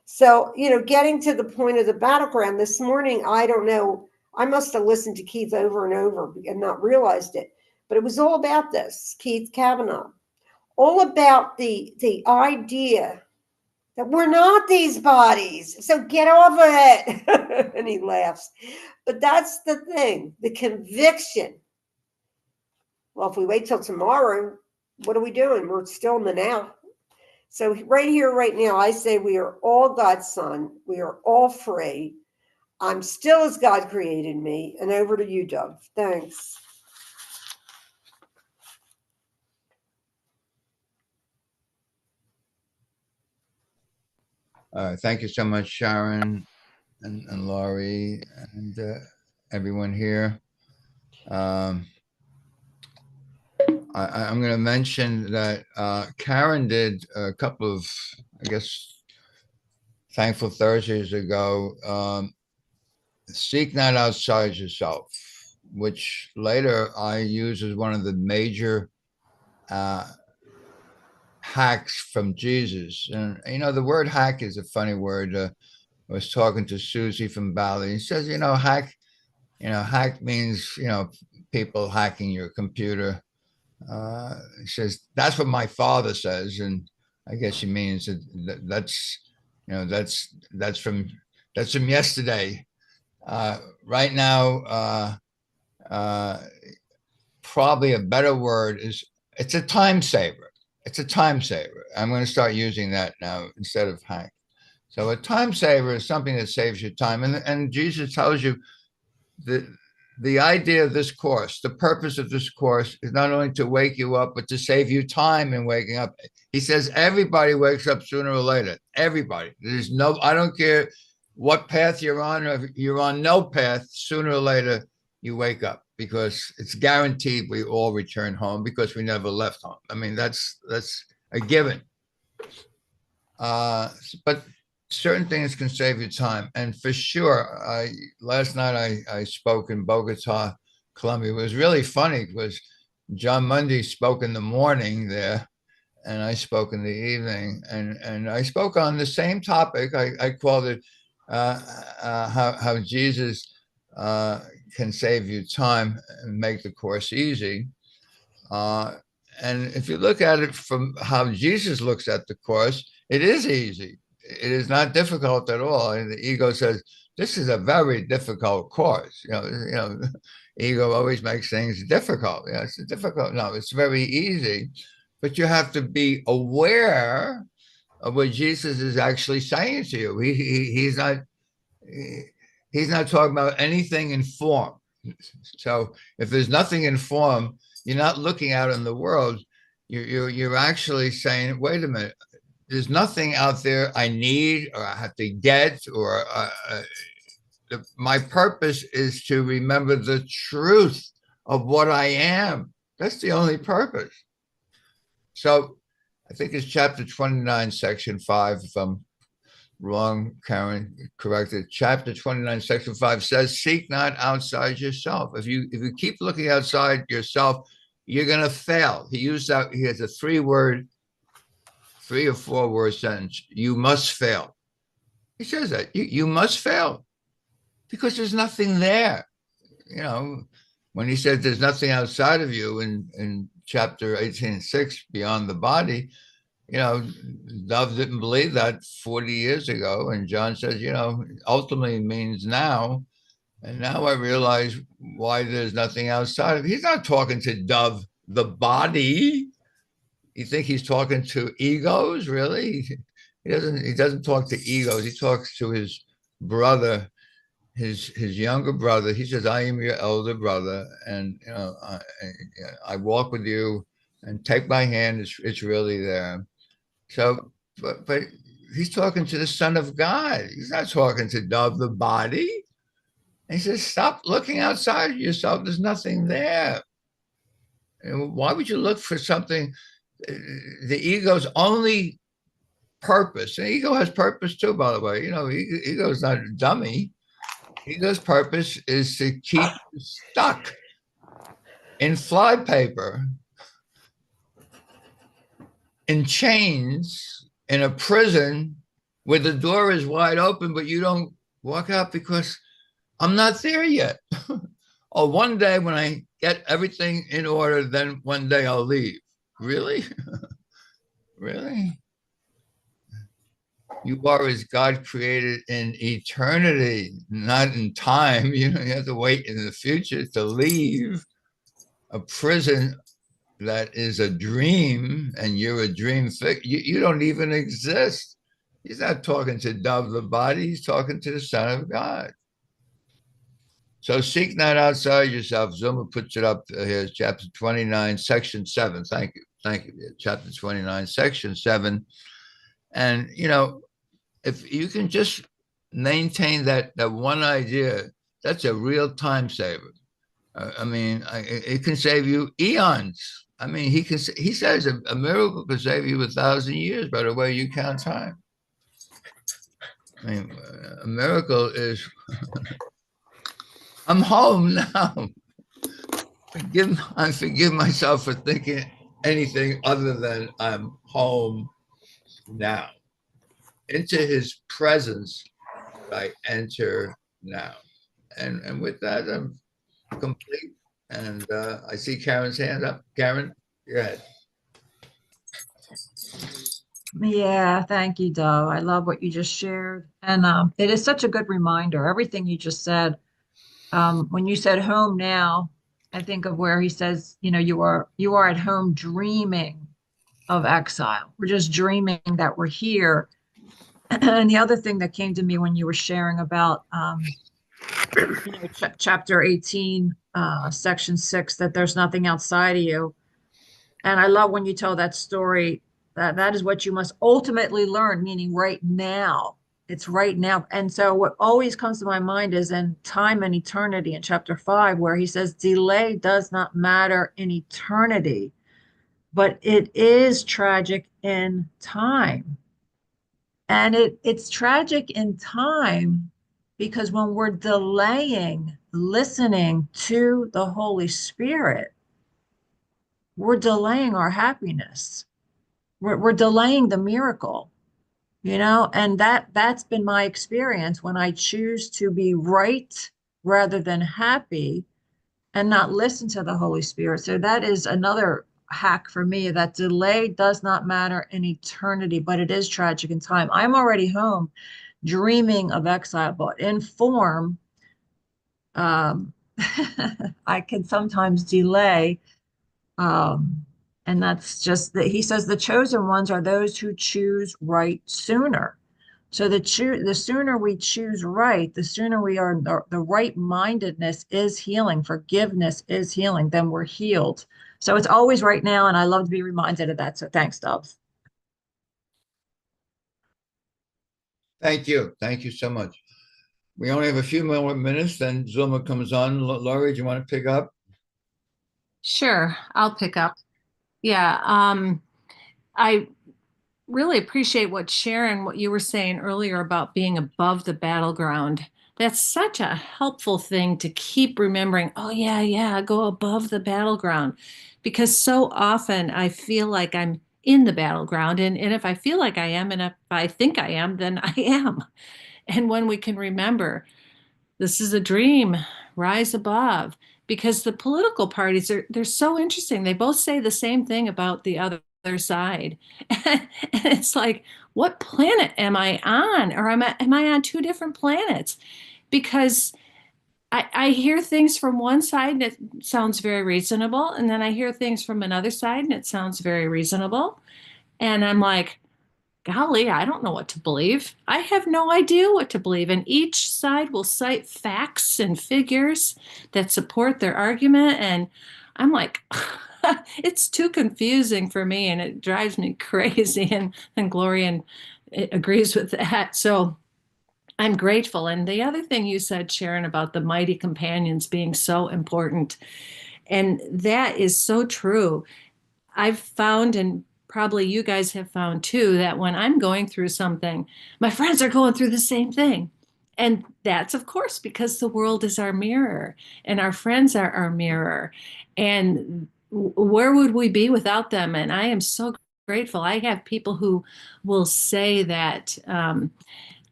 So, you know, getting to the point of the battleground this morning, I don't know, I must have listened to Keith over and over and not realized it, but it was all about this, Keith Kavanaugh, all about the idea that we're not these bodies, so get off of it. And he laughs. But that's the thing, the conviction. Well, if we wait till tomorrow, what are we doing? We're still in the now. So right here, right now, I say we are all God's son. We are all free. I'm still as God created me. And over to you, Doug. Thanks. Thank you so much, Sharon and Lorri and everyone here. I'm going to mention that Karen did a couple of, I guess, Thankful Thursdays ago, seek not outside yourself, which later I use as one of the major hacks from Jesus. And, you know, the word hack is a funny word. I was talking to Susie from Bali. He says, hack means, people hacking your computer. He says, that's what my father says. And I guess he means that's from yesterday. Right now, probably a better word is, it's a time saver. it's a time saver. I'm going to start using that now instead of Hank. So a time saver is something that saves you time. And Jesus tells you that the idea of this course, the purpose of this course is not only to wake you up, but to save you time in waking up. He says everybody wakes up sooner or later. Everybody. There's no, I don't care what path you're on, or if you're on no path, sooner or later you wake up, because it's guaranteed we all return home because we never left home. I mean, that's a given. But certain things can save you time. And for sure, last night I spoke in Bogota, Colombia. It was really funny because John Mundy spoke in the morning there, and I spoke in the evening. And I spoke on the same topic. I called it how Jesus can save you time and make the course easy. And if you look at it from how Jesus looks at the course, it is easy. It is not difficult at all. And the ego says, this is a very difficult course. Ego always makes things difficult. It's difficult. No, it's very easy. But you have to be aware of what Jesus is actually saying to you. He's not talking about anything in form. So if there's nothing in form, you're not looking out in the world. You're actually saying, wait a minute, there's nothing out there I need or I have to get, or my purpose is to remember the truth of what I am. That's the only purpose. So I think it's chapter 29, section 5, if I'm wrong, Karen, corrected. Chapter 29, section 5 says, seek not outside yourself. If you keep looking outside yourself, you're going to fail. He used that. He has a 3 or 4 word sentence. You must fail. He says that you must fail because there's nothing there. When he said there's nothing outside of you in chapter 18:6, beyond the body, Dove didn't believe that 40 years ago. And John says, ultimately means now. And now I realize why there's nothing outside of. He's not talking to Dove, the body. You think he's talking to egos? Really? He doesn't talk to egos. He talks to his brother, his younger brother. He says, I am your elder brother. And, I walk with you, and take my hand. It's really there. So, but he's talking to the Son of God. He's not talking to Dove, the body. And he says, stop looking outside of yourself. There's nothing there. And why would you look for something? The ego's only purpose, and ego has purpose too, by the way. Ego is not a dummy. Ego's purpose is to keep you stuck in flypaper, in chains, in a prison where the door is wide open, but you don't walk out because I'm not there yet. Oh, one day when I get everything in order, then one day I'll leave. Really? Really? You are as God created in eternity, not in time. You have to wait in the future to leave a prison that is a dream, and you're a dream. You don't even exist. He's not talking to Dove, the body. He's talking to the Son of God. So seek not outside yourself. Zuma puts it up here, chapter 29, section 7. Thank you. Chapter 29, section 7. And, if you can just maintain that one idea, that's a real time saver. It can save you eons. He says a miracle can save you 1,000 years by the way you count time. A miracle is, I'm home now. I forgive myself for thinking anything other than I'm home now. Into his presence I enter now. And with that, I'm complete. And I see Karen's hand up. Karen, go ahead. Yeah, thank you, Dove. I love what you just shared. And it is such a good reminder, everything you just said. When you said home now, I think of where he says, you are at home dreaming of exile. We're just dreaming that we're here. And the other thing that came to me when you were sharing about, chapter 18, section 6, that there's nothing outside of you. And I love when you tell that story, that that is what you must ultimately learn, meaning right now. It's right now. And so what always comes to my mind is in Time and Eternity in chapter 5, where he says, delay does not matter in eternity, but it is tragic in time. And it's tragic in time because when we're delaying listening to the Holy Spirit, we're delaying our happiness. We're delaying the miracle, and that's been my experience when I choose to be right rather than happy and not listen to the Holy Spirit. So that is another hack for me, that delay does not matter in eternity, but it is tragic in time. I'm already home dreaming of exile, but in form, I can sometimes delay. And that's just that he says the chosen ones are those who choose right sooner. So the sooner we choose right, the sooner we are, the right mindedness is healing, forgiveness is healing, then we're healed. So it's always right now, and I love to be reminded of that. So thanks, Dubs. Thank you. Thank you so much. We only have a few more minutes, then Zulma comes on. Lorri, do you want to pick up? Sure, I'll pick up. Yeah, I really appreciate what you were saying earlier about being above the battleground. That's such a helpful thing to keep remembering. Oh, yeah, go above the battleground. Because so often I feel like I'm in the battleground. And if I feel like I am, and if I think I am, then I am. And when we can remember, this is a dream, rise above. Because the political parties they're so interesting. They both say the same thing about the other side. And it's like, what planet am I on? Or am I on two different planets? Because I hear things from one side and it sounds very reasonable. And then I hear things from another side and it sounds very reasonable. And I'm like, golly, I don't know what to believe. I have no idea what to believe. And each side will cite facts and figures that support their argument. And I'm like, it's too confusing for me and it drives me crazy. And Gloria agrees with that. So I'm grateful. And the other thing you said, Sharon, about the mighty companions being so important, and that is so true. I've found, and probably you guys have found too, that when I'm going through something, my friends are going through the same thing. And that's, of course, because the world is our mirror and our friends are our mirror. And where would we be without them? And I am so grateful. I have people who will say that,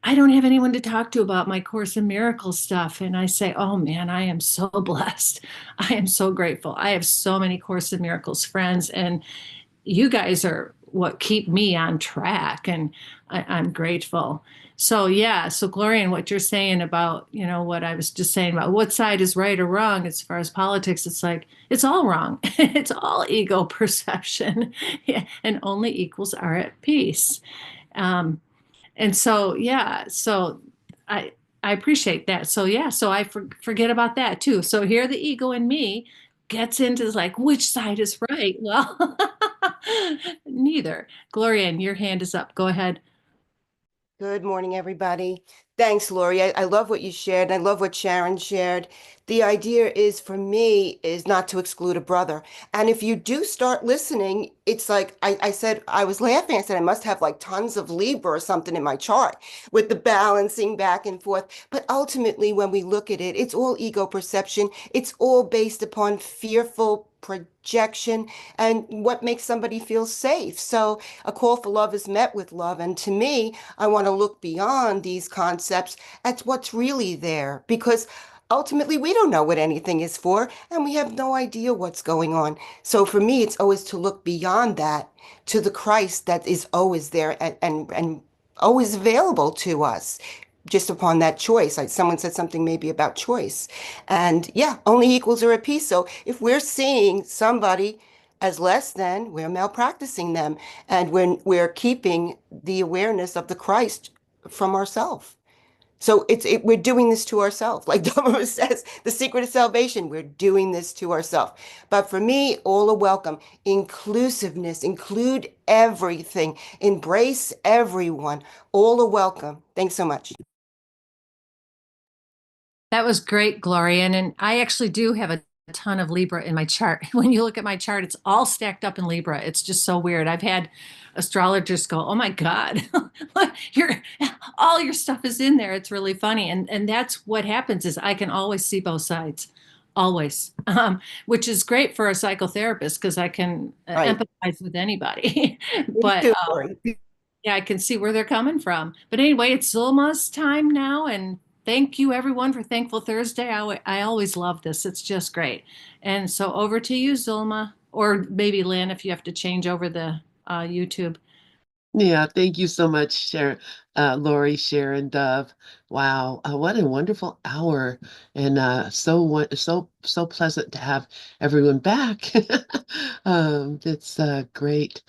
I don't have anyone to talk to about my Course in Miracles stuff. And I say, oh man, I am so blessed. I am so grateful. I have so many Course in Miracles friends, and you guys are what keep me on track. And I'm grateful. So yeah, so Gloria, and what you're saying about, what I was just saying about what side is right or wrong as far as politics, it's like, it's all wrong. It's all ego perception. Yeah, and only equals are at peace. And so, yeah, so I I appreciate that. So yeah, so I forget about that too. So here the ego in me gets into like, which side is right? Well, neither. Gloria, your hand is up. Go ahead. Good morning, everybody. Thanks, Lori. I love what you shared. I love what Sharon shared. The idea is for me is not to exclude a brother. And if you do start listening, it's like I said, I was laughing. I said, I must have like tons of Libra or something in my chart with the balancing back and forth. But ultimately, when we look at it, it's all ego perception. It's all based upon fearful projection and what makes somebody feel safe. So a call for love is met with love. And to me, I want to look beyond these concepts at what's really there, because ultimately we don't know what anything is for, and we have no idea what's going on. So for me, it's always to look beyond that to the Christ that is always there and always available to us. Just upon that choice. Like someone said something maybe about choice. And yeah, only equals are at peace. So if we're seeing somebody as less than, we're malpracticing them. And we're keeping the awareness of the Christ from ourselves. So we're doing this to ourselves. Like Dharma says, the secret of salvation, we're doing this to ourselves. But for me, all are welcome. Inclusiveness, include everything, embrace everyone. All are welcome. Thanks so much. That was great, Gloria. And I actually do have a ton of Libra in my chart. When you look at my chart, it's all stacked up in Libra. It's just so weird. I've had astrologers go, "Oh my God, all your stuff is in there." It's really funny. And that's what happens is I can always see both sides, always, which is great for a psychotherapist because I can Right. empathize with anybody. Me But too, Lori. yeah, I can see where they're coming from. But anyway, it's Zulma's time now, and thank you everyone for Thankful Thursday. I always love this. It's just great. And so over to you, Zulma, or maybe Lynn, if you have to change over the YouTube. Yeah, thank you so much, Sharon, Lori, Sharon, Dove. Wow, what a wonderful hour, and so pleasant to have everyone back. It's great.